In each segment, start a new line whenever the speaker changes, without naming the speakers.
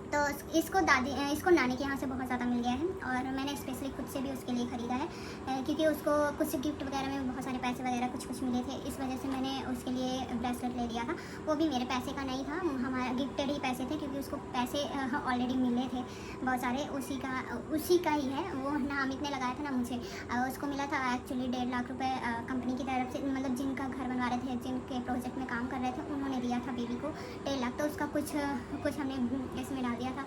तो इसको नानी के यहाँ से बहुत ज़्यादा मिल गया है और मैंने स्पेशली खुद से भी उसके लिए ख़रीदा है, क्योंकि उसको कुछ गिफ्ट वगैरह में बहुत सारे पैसे वगैरह कुछ मिले थे, इस वजह से मैंने उसके लिए ब्रेसलेट ले लिया था। वो भी मेरे पैसे का नहीं था, हमारा गिफ्टेड ही पैसे थे, क्योंकि उसको पैसे ऑलरेडी मिले थे बहुत सारे, उसी का ही है वो, ना अमित ने लगाया था ना मुझे। उसको मिला था एक्चुअली 1.5 लाख रुपये कंपनी की तरफ से, मतलब जिनका घर बनवा रहे थे, जिनके प्रोजेक्ट में काम कर रहे थे, उन्होंने दिया था बेबी को 1.5 लाख। तो उसका कुछ हमने इसमें डाल दिया था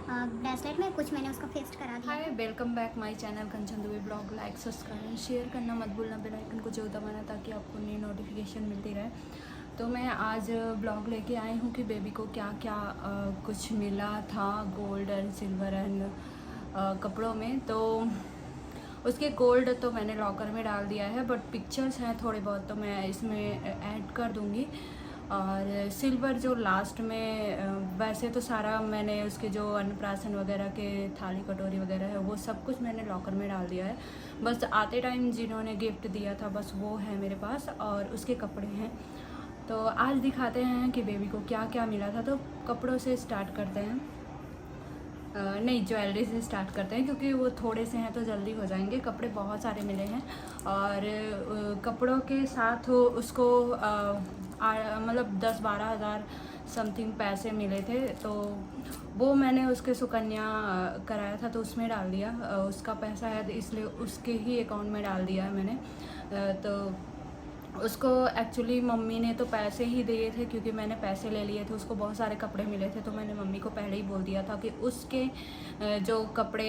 ब्रेसलेट में, कुछ मैंने उसको फिक्स करा दिया।
Hi, welcome back my channel Kanchan Dubey blog. Like subscribe share करना मत भूलना, बेल आइकन को जरूर दबाना ताकि आपको नई नोटिफिकेशन मिलती रहे। तो मैं आज ब्लॉग लेके आई हूँ कि बेबी को क्या क्या कुछ मिला था गोल्ड एंड सिल्वर एंड कपड़ों में। तो उसके गोल्ड तो मैंने लॉकर में डाल दिया है, बट पिक्चर्स हैं थोड़े बहुत तो मैं इसमें ऐड कर दूँगी। और सिल्वर जो लास्ट में, वैसे तो सारा मैंने उसके जो अन्नप्राशन वगैरह के थाली कटोरी वगैरह है वो सब कुछ मैंने लॉकर में डाल दिया है। बस आते टाइम जिन्होंने गिफ्ट दिया था बस वो है मेरे पास, और उसके कपड़े हैं। तो आज दिखाते हैं कि बेबी को क्या क्या मिला था। तो कपड़ों से स्टार्ट करते हैं, नहीं ज्वेलरी से स्टार्ट करते हैं, क्योंकि वो थोड़े से हैं तो जल्दी हो जाएंगे। कपड़े बहुत सारे मिले हैं और कपड़ों के साथ उसको मतलब 10-12 हज़ार समथिंग पैसे मिले थे। तो वो मैंने उसके सुकन्या कराया था तो उसमें डाल दिया, उसका पैसा है इसलिए उसके ही अकाउंट में डाल दिया है मैंने। तो उसको एक्चुअली मम्मी ने तो पैसे ही दिए थे, क्योंकि मैंने पैसे ले लिए थे। उसको बहुत सारे कपड़े मिले थे तो मैंने मम्मी को पहले ही बोल दिया था कि उसके जो कपड़े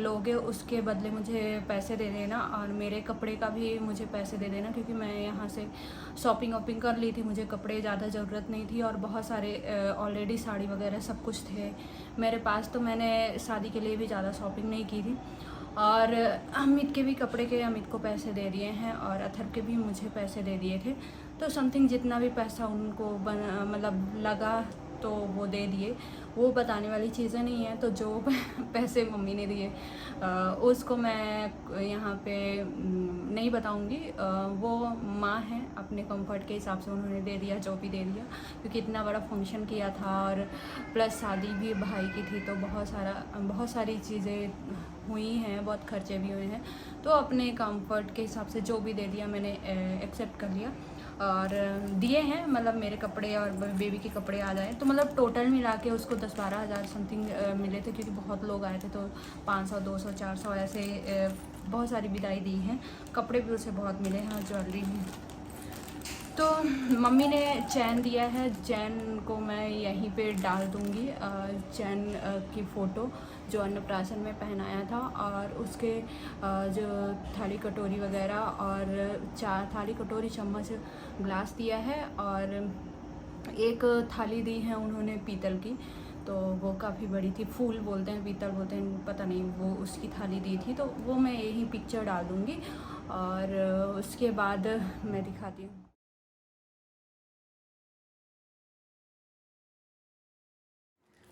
लोगे उसके बदले मुझे पैसे दे देना, और मेरे कपड़े का भी मुझे पैसे दे देना, क्योंकि मैं यहाँ से शॉपिंग कर ली थी। मुझे कपड़े ज़्यादा ज़रूरत नहीं थी और बहुत सारे ऑलरेडी साड़ी वगैरह सब कुछ थे मेरे पास, तो मैंने शादी के लिए भी ज़्यादा शॉपिंग नहीं की थी। और अमित के भी कपड़े के अमित को पैसे दे दिए हैं और अथर के भी मुझे पैसे दे दिए थे। तो समथिंग जितना भी पैसा उनको मतलब लगा तो वो दे दिए। वो बताने वाली चीज़ें नहीं है। तो जो पैसे मम्मी ने दिए उसको मैं यहाँ पे नहीं बताऊँगी। वो माँ है, अपने कंफर्ट के हिसाब से उन्होंने दे दिया जो भी दे दिया, क्योंकि इतना बड़ा फंक्शन किया था और प्लस शादी भी भाई की थी, तो बहुत सारी चीज़ें हुई हैं, बहुत खर्चे भी हुए हैं। तो अपने कंफर्ट के हिसाब से जो भी दे दिया मैंने एक्सेप्ट कर लिया और दिए हैं। मतलब मेरे कपड़े और बेबी के कपड़े आ जाए तो मतलब टोटल मिला के उसको 10-12 हज़ार समथिंग मिले थे, क्योंकि बहुत लोग आए थे। तो 500, 200, 400 ऐसे बहुत सारी विदाई दी हैं। कपड़े भी उसे बहुत मिले हैं और ज्वेलरी भी। तो मम्मी ने चैन दिया है, चैन को मैं यहीं पे डाल दूँगी, चैन की फ़ोटो जो अन्नप्राशन में पहनाया था, और उसके जो थाली कटोरी वगैरह और 4 थाली कटोरी चम्मच ग्लास दिया है, और एक थाली दी है उन्होंने पीतल की, तो वो काफ़ी बड़ी थी। फूल बोलते हैं, पीतल बोलते हैं, पता नहीं, वो उसकी थाली दी थी। तो वो मैं यही पिक्चर डाल दूँगी और उसके बाद मैं दिखाती हूँ।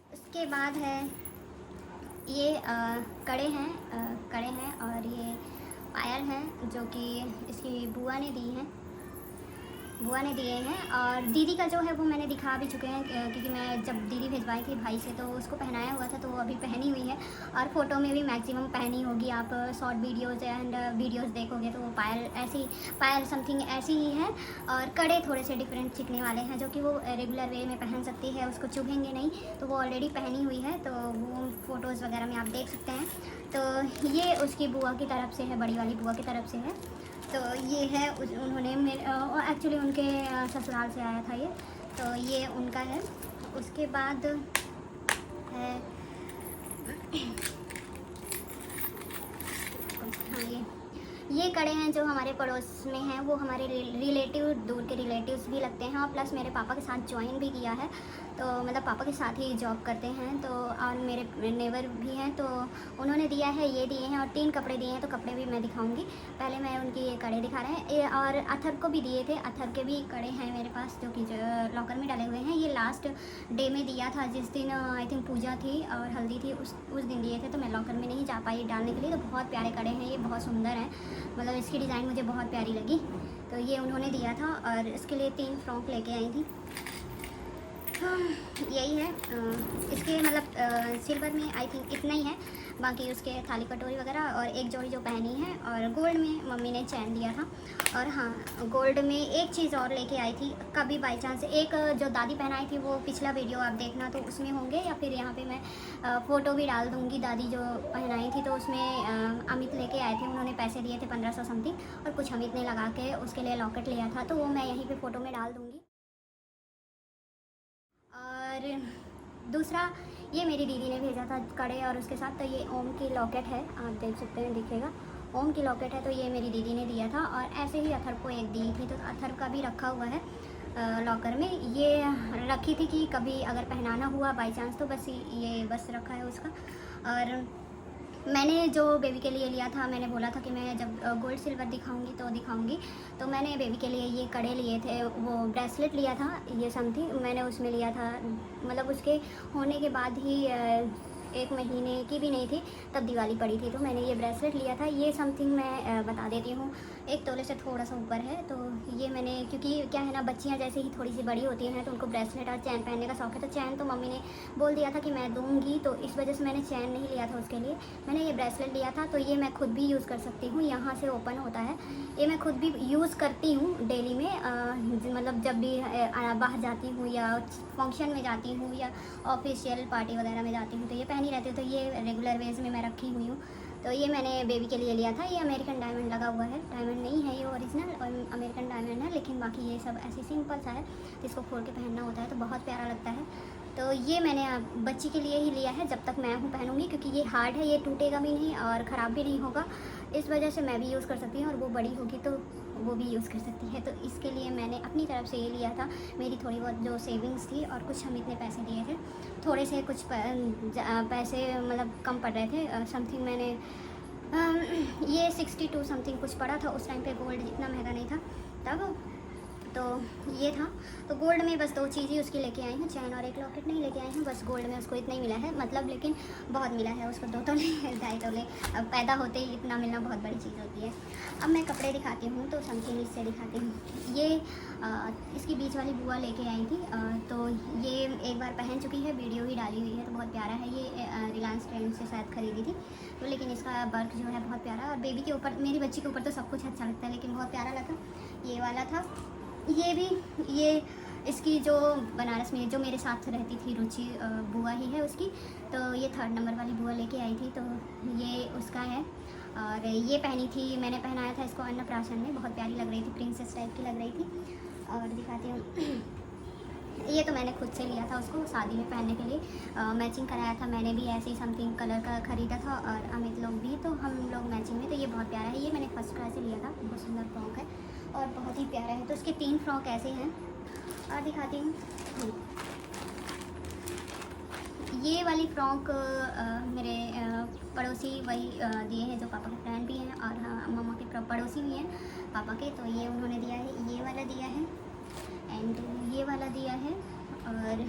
उसके बाद है ये कड़े हैं और ये पायल हैं जो कि इसकी बुआ ने दिए हैं। और दीदी का जो है वो मैंने दिखा भी चुके हैं, क्योंकि मैं जब दीदी भिजवाई थी भाई से तो उसको पहनाया हुआ था, तो वो अभी पहनी हुई है और फ़ोटो में भी मैक्सिमम पहनी होगी। आप शॉर्ट वीडियोज़ एंड वीडियोज़ देखोगे तो वो पायल समथिंग ऐसी ही है। और कड़े थोड़े से डिफरेंट चिकने वाले हैं जो कि वो रेगुलर वे में पहन सकती है, उसको चुभेंगे नहीं, तो वो ऑलरेडी पहनी हुई है। तो वो फ़ोटोज़ वगैरह में आप देख सकते हैं। तो ये उसकी बुआ की तरफ से है, बड़ी वाली बुआ की तरफ से है। तो ये है उन्होंने एक्चुअली उनके ससुराल से आया था ये, तो ये उनका है। उसके बाद है हाँ, ये कड़े हैं जो हमारे पड़ोस में हैं, वो हमारे रिलेटिव, दूर के रिलेटिव्स भी लगते हैं, और प्लस मेरे पापा के साथ ज्वाइन भी किया है। तो मतलब पापा के साथ ही जॉब करते हैं, तो और मेरे नेबर भी हैं, तो उन्होंने दिया है, ये दिए हैं, और 3 कपड़े दिए हैं। तो कपड़े भी मैं दिखाऊंगी, पहले मैं उनकी ये कड़े दिखा रहे हैं। और अथर को भी दिए थे, अथर के भी कड़े हैं मेरे पास जो कि लॉकर में डाले हुए हैं। ये लास्ट डे में दिया था, जिस दिन आई थिंक पूजा थी और हल्दी थी, उस दिन दिए थे, तो मैं लॉकर में नहीं जा पाई डालने के लिए। तो बहुत प्यारे कड़े हैं, ये बहुत सुंदर हैं, मतलब इसकी डिज़ाइन मुझे बहुत प्यारी लगी, तो ये उन्होंने दिया था। और इसके लिए 3 फ्रॉक लेके आई थी। यही है। इसके मतलब सिल्वर में आई थिंक इतना ही है, बाकी उसके थाली कटोरी वगैरह और एक जोड़ी जो पहनी है। और गोल्ड में मम्मी ने चैन दिया था। और हाँ, गोल्ड में एक चीज़ और लेके आई थी, कभी बाई चांस एक जो दादी पहनाई थी वो पिछला वीडियो आप देखना तो उसमें होंगे, या फिर यहाँ पे मैं फ़ोटो भी डाल दूँगी। दादी जो पहनाई थी तो उसमें अमित लेके आए थे, उन्होंने पैसे दिए थे 1500 समथिंग, और कुछ अमित ने लगा के उसके लिए लॉकेट लिया था, तो वो मैं यहीं पर फ़ोटो में डाल दूँगी। और दूसरा ये मेरी दीदी ने भेजा था कड़े और उसके साथ, तो ये ओम की लॉकेट है, आप देख सकते हैं, दिखेगा ओम की लॉकेट है, तो ये मेरी दीदी ने दिया था। और ऐसे ही अथर्व को एक दी थी, तो अथर्व का भी रखा हुआ है लॉकर में। ये रखी थी कि कभी अगर पहनाना हुआ बाई चांस, तो बस ये बस रखा है उसका। और मैंने जो बेबी के लिए लिया था, मैंने बोला था कि मैं जब गोल्ड सिल्वर दिखाऊंगी तो दिखाऊंगी, तो मैंने बेबी के लिए ये कड़े लिए थे, वो ब्रेसलेट लिया था, ये समथिंग मैंने उसमें लिया था, मतलब उसके होने के बाद ही 1 महीने की भी नहीं थी तब दिवाली पड़ी थी, तो मैंने ये ब्रेसलेट लिया था। ये समथिंग मैं बता देती हूँ 1 तोले से थोड़ा सा ऊपर है। तो ये मैंने, क्योंकि क्या है ना, बच्चियाँ जैसे ही थोड़ी सी बड़ी होती हैं तो उनको ब्रेसलेट और चैन पहनने का शौक है, तो चैन तो मम्मी ने बोल दिया था कि मैं दूँगी, तो इस वजह से मैंने चैन नहीं लिया था उसके लिए, मैंने ये ब्रेसलेट लिया था। तो ये मैं खुद भी यूज़ कर सकती हूँ, यहाँ से ओपन होता है, ये मैं खुद भी यूज़ करती हूँ डेली में, मतलब जब भी बाहर जाती हूँ या फंक्शन में जाती हूँ या ऑफिशियल पार्टी वगैरह में जाती हूँ, तो ये पहनी रहती हूँ, तो ये रेगुलर वेज में मैं रखी हुई हूँ। तो ये मैंने बेबी के लिए लिया था। ये अमेरिकन डायमंड लगा हुआ है, डायमंड नहीं है ये ओरिजिनल, और अमेरिकन डायमंड है, लेकिन बाकी ये सब ऐसे सिंपल सा है, इसको खोल के पहनना होता है तो बहुत प्यारा लगता है। तो ये मैंने बच्ची के लिए ही लिया है, जब तक मैं हूँ पहनूंगी, क्योंकि ये हार्ड है, ये टूटेगा भी नहीं और ख़राब भी नहीं होगा, इस वजह से मैं भी यूज़ कर सकती हूँ, और वो बड़ी होगी तो वो भी यूज़ कर सकती है। तो इसके लिए मैंने अपनी तरफ से ये लिया था, मेरी थोड़ी बहुत जो सेविंग्स थी, और कुछ हम इतने पैसे दिए थे, थोड़े से कुछ पैसे मतलब कम पड़ रहे थे, समथिंग मैंने ये 62 समथिंग कुछ पड़ा था उस टाइम पे, गोल्ड इतना महंगा नहीं था तब, तो ये था। तो गोल्ड में बस 2 चीज़ ही उसकी लेके आई हूँ, चैन और एक लॉकेट नहीं लेके आई हूँ, बस गोल्ड में उसको इतना ही मिला है, मतलब लेकिन बहुत मिला है उसको, 2 तोले 2.5 तोले, अब पैदा होते ही इतना मिलना बहुत बड़ी चीज़ होती है। अब मैं कपड़े दिखाती हूँ, तो समथिंग इससे दिखाती हूँ। ये इसकी बीच वाली बुआ लेके आई थी, तो ये एक बार पहन चुकी है, वीडियो भी डाली हुई है, तो बहुत प्यारा है। ये रिलायंस ट्रेंड से शायद खरीदी थी, तो लेकिन इसका वर्क जो है बहुत प्यारा, और बेबी के ऊपर, मेरी बच्ची के ऊपर तो सब कुछ अच्छा लगता है, लेकिन बहुत प्यारा लगा। ये वाला था, ये भी, ये इसकी जो बनारस में जो मेरे साथ रहती थी रुचि बुआ ही है उसकी, तो ये 3rd नंबर वाली बुआ लेके आई थी, तो ये उसका है। और ये पहनी थी, मैंने पहनाया था इसको अन्नप्राशन में, बहुत प्यारी लग रही थी, प्रिंसेस टाइप की लग रही थी। और दिखाती हूँ, ये तो मैंने खुद से लिया था उसको शादी में पहनने के लिए, मैचिंग कराया था मैंने भी, ऐसे ही समथिंग कलर का ख़रीदा था, और अमित लोग भी, तो हम लोग मैचिंग में, तो ये बहुत प्यारा है। ये मैंने फर्स्ट क्लास से लिया था, बहुत सुंदर फ्रॉक है और बहुत ही प्यारा है। तो उसके 3 फ्रॉक ऐसे हैं, और दिखाती हूँ। ये वाली फ्रॉक मेरे पड़ोसी वही दिए हैं, जो पापा के फ्रेंड भी हैं, और हाँ, मम्मा के पड़ोसी भी हैं पापा के, तो ये उन्होंने दिया है, ये वाला दिया है, एंड ये वाला दिया है, और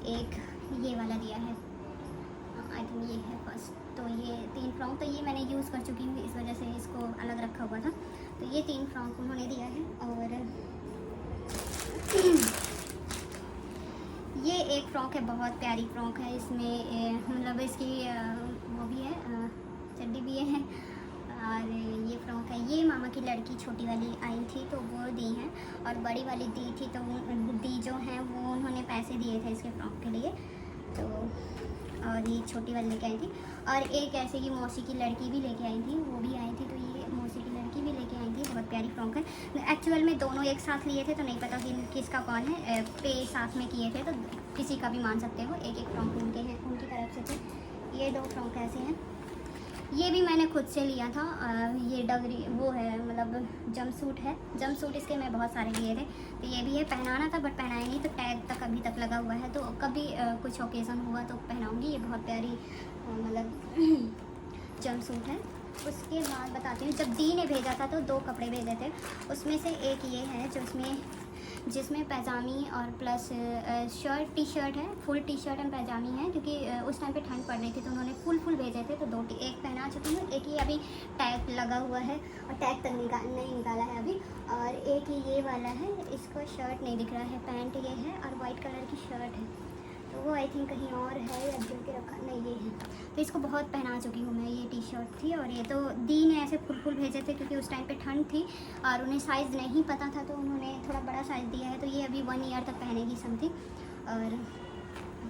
एक ये वाला दिया है, आई थिंक ये है फर्स्ट। तो ये 3 फ्रॉक, तो ये मैंने यूज़ कर चुकी हूँ, इस वजह से इसको अलग रखा हुआ था। तो ये 3 फ्रॉक उन्होंने दिया है। और ये एक फ़्रॉक है, बहुत प्यारी फ़्रॉक है, इसमें मतलब इसकी वो भी है, चड्डी भी है, और ये फ़्रॉक है। ये मामा की लड़की छोटी वाली आई थी तो वो दी हैं, और बड़ी वाली दी थी, तो दी जो हैं वो उन्होंने पैसे दिए थे इसके फ़्रॉक के लिए, तो और ये छोटी वाली लेके आई थी। और एक ऐसे की मौसी की लड़की भी लेके आई थी, वो भी आई थी, तो ये मौसी की लड़की भी लेके आई थी, बहुत प्यारी फ्रॉक है। एक्चुअल में दोनों एक साथ लिए थे, तो नहीं पता कि किसका कौन है, पे साथ में किए थे, तो किसी का भी मान सकते हो, एक एक फ्रॉक उनके हैं, उनकी तरफ से थे। ये 2 फ्रॉक ऐसे हैं, ये भी मैंने खुद से लिया था। ये डगरी वो है, मतलब जंपसूट है, जंपसूट इसके मैं बहुत सारे लिए थे, तो ये भी है, पहनाना था बट पहनाया नहीं, तो टैग तक अभी तक लगा हुआ है, तो कभी कुछ ओकेज़न हुआ तो पहनाऊँगी। ये बहुत प्यारी मतलब जंपसूट है। उसके बाद बताती हूँ, जब दी ने भेजा था तो 2 कपड़े भेजे थे, उसमें से एक ये है जो जिसमें पैजामी और प्लस शर्ट, टी शर्ट है, फुल टी शर्ट एंड पैजामी है, क्योंकि उस टाइम पे ठंड पड़ रही थी, तो उन्होंने फुल भेजे थे, तो 2 एक पहना चुकी हूँ, एक ही अभी टैग लगा हुआ है, और टैग तक नहीं निकाला है अभी, और एक ही ये वाला है, इसको शर्ट नहीं दिख रहा है, पैंट ये है, और वाइट कलर की शर्ट है, तो वो आई थिंक कहीं और है या जोड़ के रखा, नहीं ये है। तो इसको बहुत पहना चुकी हूँ मैं। ये टी शर्ट थी और ये तो दी ने ऐसे फुल भेजे थे क्योंकि उस टाइम पे ठंड थी और उन्हें साइज़ नहीं पता था, तो उन्होंने थोड़ा बड़ा साइज़ दिया है। तो ये अभी 1 ईयर तक पहनेगी समथिंग। और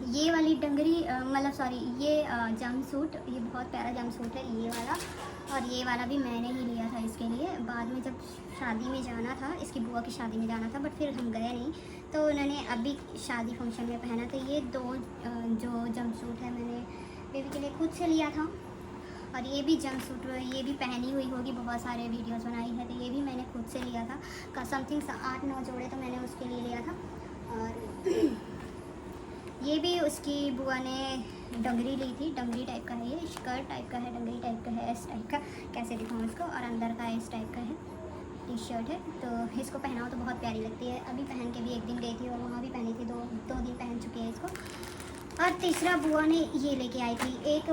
ये वाली डंगरी मतलब सॉरी ये जंप सूट, ये बहुत प्यारा जंप सूट है ये वाला। और ये वाला भी मैंने ही लिया था इसके लिए। बाद में जब शादी में जाना था, इसकी बुआ की शादी में जाना था, बट फिर हम गए नहीं, तो उन्होंने अभी शादी फंक्शन में पहना। तो ये 2 जो जंप सूट है मैंने बेबी के लिए खुद से लिया था। और ये भी जंप सूट ये भी पहनी हुई होगी, बहुत सारे वीडियोस बनाई है, तो ये भी मैंने खुद से लिया था का समथिंग 8-9 जोड़े तो मैंने उसके लिए लिया था। और ये भी उसकी बुआ ने डंगरी ली थी, डंगरी टाइप का है, ये स्कर्ट टाइप का है, डंगरी टाइप का है, इस टाइप का, कैसे दिखाऊँ इसको, और अंदर का इस टाइप का है, टी शर्ट है। तो इसको पहनाओ तो बहुत प्यारी लगती है। अभी पहन के भी एक दिन गई थी और वहाँ भी पहनी थी, दो दिन पहन चुकी है इसको। और तीसरा बुआ ने ये लेके आई थी, एक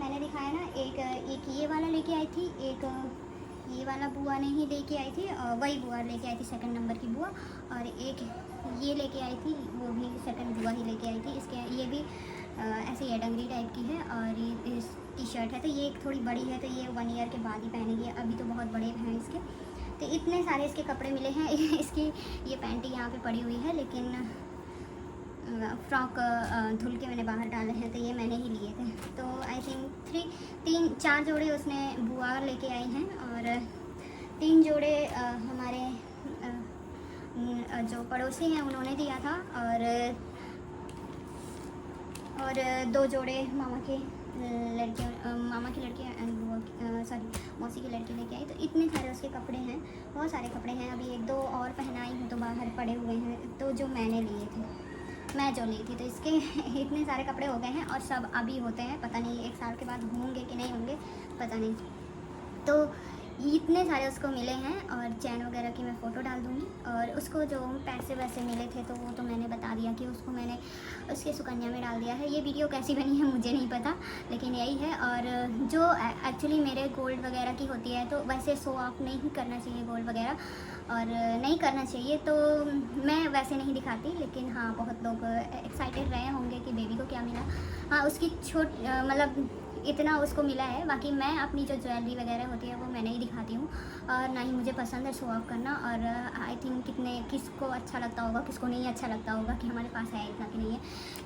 मैंने दिखाया ना, एक ये वाला लेके आई थी, एक ये वाला बुआ ने ही लेके आई थी, और वही बुआ लेके आई थी 2nd नंबर की बुआ। और एक ये लेके आई थी, वो भी 2nd बुआ ही लेके आई थी। इसके ये भी ऐसे ही डंगरी टाइप की है और ये इस टी शर्ट है। तो ये एक थोड़ी बड़ी है, तो ये 1 ईयर के बाद ही पहनेगी, अभी तो बहुत बड़े हैं इसके। तो इतने सारे इसके कपड़े मिले हैं। इसकी ये पैंटी यहाँ पे पड़ी हुई है, लेकिन फ्रॉक धुल के मैंने बाहर डाले हैं, तो ये मैंने ही लिए थे। तो आई थिंक 4 जोड़े उसने बुआ लेके आई हैं और 3 जोड़े हमारे जो पड़ोसी हैं उन्होंने दिया था, और 2 जोड़े मामा की लड़की मौसी की लड़की लेके आई। तो इतने सारे उसके कपड़े हैं, बहुत सारे कपड़े हैं। अभी 1-2 और पहनाई हूँ तो बाहर पड़े हुए हैं, तो जो मैंने लिए थे, मैं जो ली थी, तो इसके इतने सारे कपड़े हो गए हैं और सब अभी होते हैं, पता नहीं 1 साल के बाद होंगे कि नहीं होंगे, पता नहीं। तो इतने सारे उसको मिले हैं और चैन वगैरह की मैं फ़ोटो डाल दूँगी। और उसको जो पैसे वैसे मिले थे तो वो तो मैंने बता दिया कि उसको मैंने उसके सुकन्या में डाल दिया है। ये वीडियो कैसी बनी है मुझे नहीं पता, लेकिन यही है। और जो एक्चुअली मेरे गोल्ड वगैरह की होती है, तो वैसे शो ऑफ नहीं करना चाहिए गोल्ड वगैरह, और नहीं करना चाहिए, तो मैं वैसे नहीं दिखाती। लेकिन हाँ, बहुत लोग एक्साइटेड रहे होंगे कि बेबी को क्या मिला। हाँ, उसकी मतलब इतना उसको मिला है। बाकी मैं अपनी जो ज्वेलरी वगैरह होती है वो मैं नहीं दिखाती हूँ, और ना ही मुझे पसंद है शो ऑफ करना। और आई थिंक किसको अच्छा लगता होगा, किसको नहीं अच्छा लगता होगा कि हमारे पास है इतना कि नहीं है,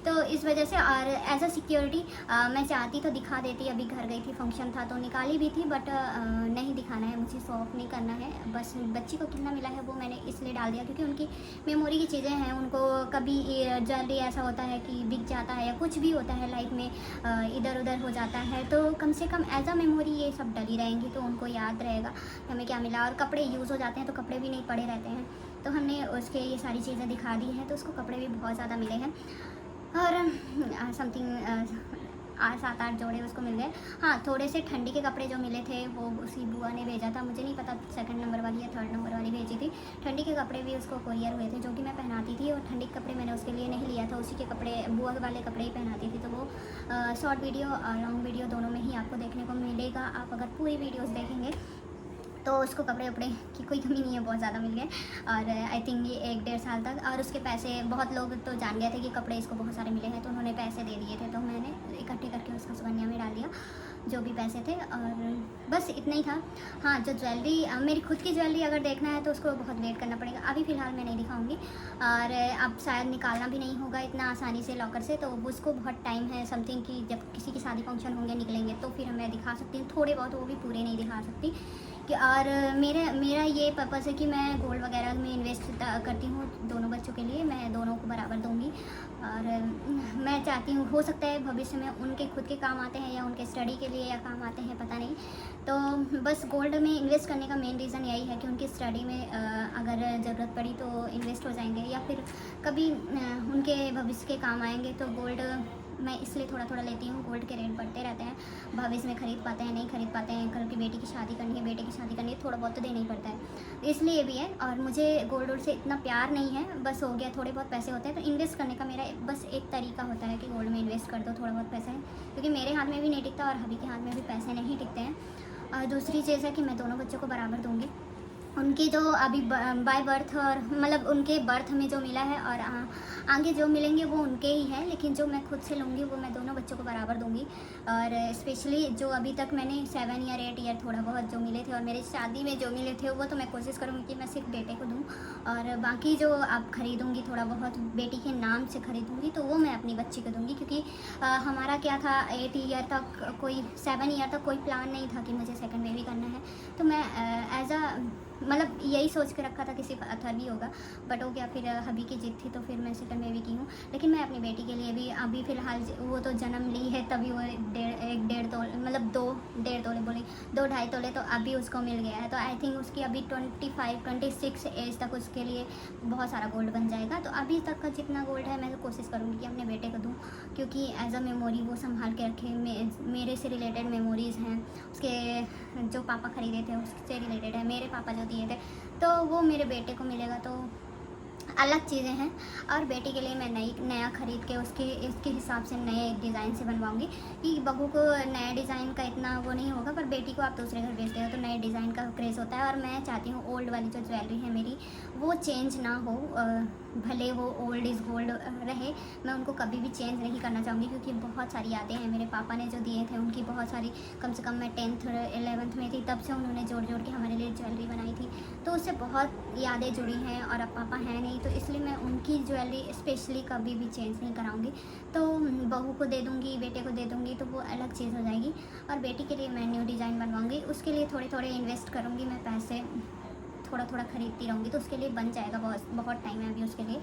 तो इस वजह से। और एज अ सिक्योरिटी मैं चाहती तो दिखा देती, अभी घर गई थी, फंक्शन था तो निकाली भी थी, बट नहीं दिखाना है मुझे, शो ऑफ नहीं करना है। बस बच्ची को कितना मिला है वो मैंने इसलिए डाल दिया क्योंकि उनकी मेमोरी की चीज़ें हैं। उनको कभी जल्दी ऐसा होता है कि बिक जाता है या कुछ भी होता है लाइफ में, इधर उधर हो जाता है, तो कम से कम एज अ मेमोरी ये सब डली रहेंगी, तो उनको याद रहेगा कि हमें क्या मिला। और कपड़े यूज़ हो जाते हैं तो कपड़े भी नहीं पड़े रहते हैं, तो हमने उसके ये सारी चीज़ें दिखा दी हैं। तो उसको कपड़े भी बहुत ज़्यादा मिले हैं और समथिंग 7-8 जोड़े उसको मिल गए। हाँ, थोड़े से ठंडी के कपड़े जो मिले थे वो उसी बुआ ने भेजा था, मुझे नहीं पता 2nd नंबर वाली या 3rd नंबर वाली भेजी थी। ठंडी के कपड़े भी उसको कोरियर हुए थे जो कि मैं पहनाती थी, और ठंडी के कपड़े मैंने उसके लिए नहीं लिया था, उसी के कपड़े बुआ वाले कपड़े ही पहनाती थी। तो वो शॉर्ट वीडियो और लॉन्ग वीडियो दोनों में ही आपको देखने को मिलेगा। आप अगर पूरी वीडियोज़ देखेंगे तो उसको कपड़े वपड़े की कोई कमी नहीं है, बहुत ज़्यादा मिल गए। और आई थिंक ये 1-1.5 साल तक। और उसके पैसे बहुत लोग तो जान गए थे कि कपड़े इसको बहुत सारे मिले हैं, तो उन्होंने पैसे दे दिए थे, तो मैंने इकट्ठे करके उसका सुकन्या में डाल दिया जो भी पैसे थे, और बस इतना ही था। हाँ, जो ज्वेलरी मेरी खुद की ज्वेलरी अगर देखना है तो उसको बहुत वेट करना पड़ेगा, अभी फ़िलहाल मैं नहीं दिखाऊंगी। और अब शायद निकालना भी नहीं होगा इतना आसानी से लॉकर से, तो उसको बहुत टाइम है समथिंग कि जब किसी की शादी फंक्शन होंगे निकलेंगे तो फिर मैं दिखा सकती हूँ थोड़े बहुत, वो भी पूरे नहीं दिखा सकती। और मेरा ये पर्पज़ है कि मैं गोल्ड वगैरह में इन्वेस्ट करती हूँ दोनों बच्चों के लिए, मैं दोनों को बराबर दूँगी। और मैं चाहती हूँ, हो सकता है भविष्य में उनके खुद के काम आते हैं या उनके स्टडी के लिए या काम आते हैं, पता नहीं। तो बस गोल्ड में इन्वेस्ट करने का मेन रीज़न यही है कि उनकी स्टडी में अगर ज़रूरत पड़ी तो इन्वेस्ट हो जाएंगे, या फिर कभी उनके भविष्य के काम आएंगे। तो गोल्ड मैं इसलिए थोड़ा थोड़ा लेती हूँ। गोल्ड के रेट बढ़ते रहते हैं, भविष्य में ख़रीद पाते हैं नहीं ख़रीद पाते हैं, कल की बेटी की शादी करनी है, बेटे की शादी करनी है, थोड़ा बहुत तो देना ही पड़ता है, इसलिए भी है। और मुझे गोल्ड से इतना प्यार नहीं है, बस हो गया, थोड़े बहुत पैसे होते हैं तो इन्वेस्ट करने का मेरा बस एक तरीका होता है कि गोल्ड में इन्वेस्ट कर दो थोड़ा बहुत पैसे, क्योंकि मेरे हाथ में भी नहीं टिकता और हबी के हाथ में भी पैसे नहीं टिकते हैं। और दूसरी चीज़ है कि मैं दोनों बच्चों को बराबर दूँगी, उनकी जो अभी बाय बर्थ और मतलब उनके बर्थ में जो मिला है और आगे जो मिलेंगे वो उनके ही हैं, लेकिन जो मैं खुद से लूँगी वो मैं दोनों बच्चों को बराबर दूँगी। और स्पेशली जो अभी तक मैंने 7 ईयर 8 ईयर थोड़ा बहुत जो मिले थे और मेरी शादी में जो मिले थे वो तो मैं कोशिश करूँगी कि मैं सिर्फ बेटे को दूँ, और बाकी जो अब खरीदूँगी थोड़ा बहुत बेटी के नाम से खरीदूँगी तो वो मैं अपनी बच्ची को दूँगी। क्योंकि हमारा क्या था 8 ईयर तक कोई 7 ईयर तक कोई प्लान नहीं था कि मुझे सेकंड बेबी करना है, तो मैं एज अ मतलब यही सोच के रखा था कि सिर्फ अथर भी होगा, बट हो गया फिर हबी की जिद थी तो फिर मैं सेकंड बेबी की हूँ। लेकिन मैं अपनी बेटी के लिए भी अभी फ़िलहाल वो तो जन्म ली है तभी वो 1.5 तोले मतलब 2.5 तोले बोले 2-2.5 तोले तो अभी उसको मिल गया है। तो आई थिंक उसकी अभी 25-26 एज तक उसके लिए बहुत सारा गोल्ड बन जाएगा। तो अभी तक का जितना गोल्ड है मैं तो कोशिश करूँगी कि अपने बेटे को दूँ, क्योंकि एज अ मेमोरी वो संभाल के रखे। मेरे से रिलेटेड मेमोरीज़ हैं, उसके जो पापा खरीदे थे उससे रिलेटेड है, मेरे पापा जो दिए थे, तो वो मेरे बेटे को मिलेगा तो अलग चीज़ें हैं। और बेटी के लिए मैं नया ख़रीद के इसके हिसाब से नए डिज़ाइन से बनवाऊंगी, कि बहू को नया डिज़ाइन का इतना वो नहीं होगा, पर बेटी को आप दूसरे घर भेजते हो तो नए डिज़ाइन का क्रेज़ होता है। और मैं चाहती हूँ ओल्ड वाली जो ज्वेलरी है मेरी वो चेंज ना हो, भले वो ओल्ड इज़ गोल्ड रहे, मैं उनको कभी भी चेंज नहीं करना चाहूँगी, क्योंकि बहुत सारी यादें हैं मेरे पापा ने जो दिए थे उनकी बहुत सारी। कम से कम मैं 10th 11th में थी तब से उन्होंने जोड़ जोड़ के हमारे लिए ज्वेलरी बनाई थी, तो उससे बहुत यादें जुड़ी हैं। और अब पापा हैं नहीं तो इसलिए मैं उनकी ज्वेलरी स्पेशली कभी भी चेंज नहीं कराऊंगी। तो बहू को दे दूंगी, बेटे को दे दूंगी तो वो अलग चीज़ हो जाएगी। और बेटी के लिए मैं न्यू डिज़ाइन बनवाऊंगी, उसके लिए थोड़े थोड़े इन्वेस्ट करूंगी मैं पैसे, थोड़ा थोड़ा खरीदती रहूँगी तो उसके लिए बन जाएगा। बहुत बहुत टाइम है अभी उसके लिए।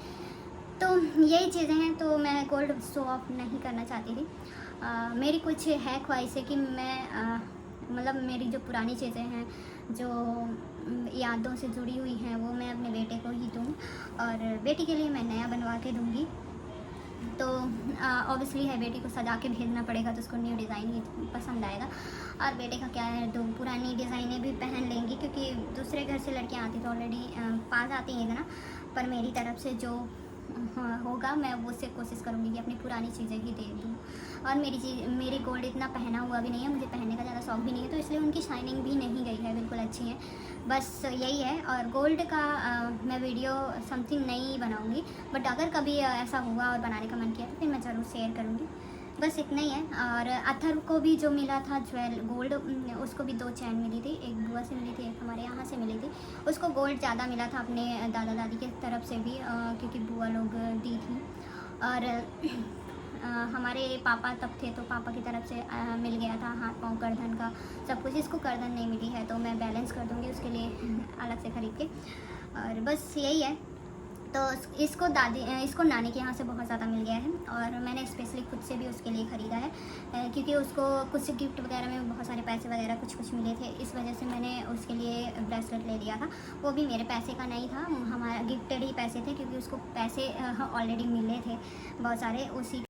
तो यही चीज़ें हैं, तो मैं गोल्ड शो ऑफ नहीं करना चाहती थी। मेरी कुछ है ख्वाहिशें कि मैं मतलब मेरी जो पुरानी चीज़ें हैं जो यादों से जुड़ी हुई हैं वो मैं अपने बेटे को ही दूँ, और बेटी के लिए मैं नया बनवा के दूँगी। तो ऑब्वियसली है बेटी को सजा के भेजना पड़ेगा तो उसको न्यू डिज़ाइन ही पसंद आएगा। और बेटे का क्या है, तो पुरानी डिज़ाइनें भी पहन लेंगी, क्योंकि दूसरे घर से लड़कियां आती तो ऑलरेडी पास आती हैं ना, पर मेरी तरफ से जो होगा मैं वो से कोशिश करूँगी कि अपनी पुरानी चीज़ें ही दे दूँ। और मेरी गोल्ड इतना पहना हुआ भी नहीं है, मुझे पहनने का ज़्यादा शौक भी नहीं है, तो इसलिए उनकी शाइनिंग भी नहीं गई है, बिल्कुल अच्छी है। बस यही है। और गोल्ड का मैं वीडियो समथिंग नहीं बनाऊँगी, बट अगर कभी ऐसा हुआ और बनाने का मन किया तो फिर मैं ज़रूर शेयर करूँगी। बस इतना ही है। और अथर को भी जो मिला था गोल्ड, उसको भी 2 चैन मिली थी, एक बुआ से मिली थी, एक हमारे यहाँ से मिली थी। उसको गोल्ड ज़्यादा मिला था अपने दादा दादी की तरफ से भी, क्योंकि बुआ लोग दी थी। और हमारे पापा तब थे तो पापा की तरफ से मिल गया था हाथ पाँव गर्दन का सब कुछ। इसको गर्दन नहीं मिली है तो मैं बैलेंस कर दूँगी उसके लिए अलग से ख़रीद के। और बस यही है। तो इसको नानी के यहाँ से बहुत ज़्यादा मिल गया है, और मैंने स्पेशली खुद से भी उसके लिए ख़रीदा है, क्योंकि उसको कुछ गिफ्ट वगैरह में बहुत सारे पैसे वगैरह कुछ मिले थे, इस वजह से मैंने उसके लिए ब्रेसलेट ले लिया था। वो भी मेरे पैसे का नहीं था, हमारा गिफ्टेड ही पैसे थे, क्योंकि उसको पैसे ऑलरेडी मिले थे बहुत सारे उसी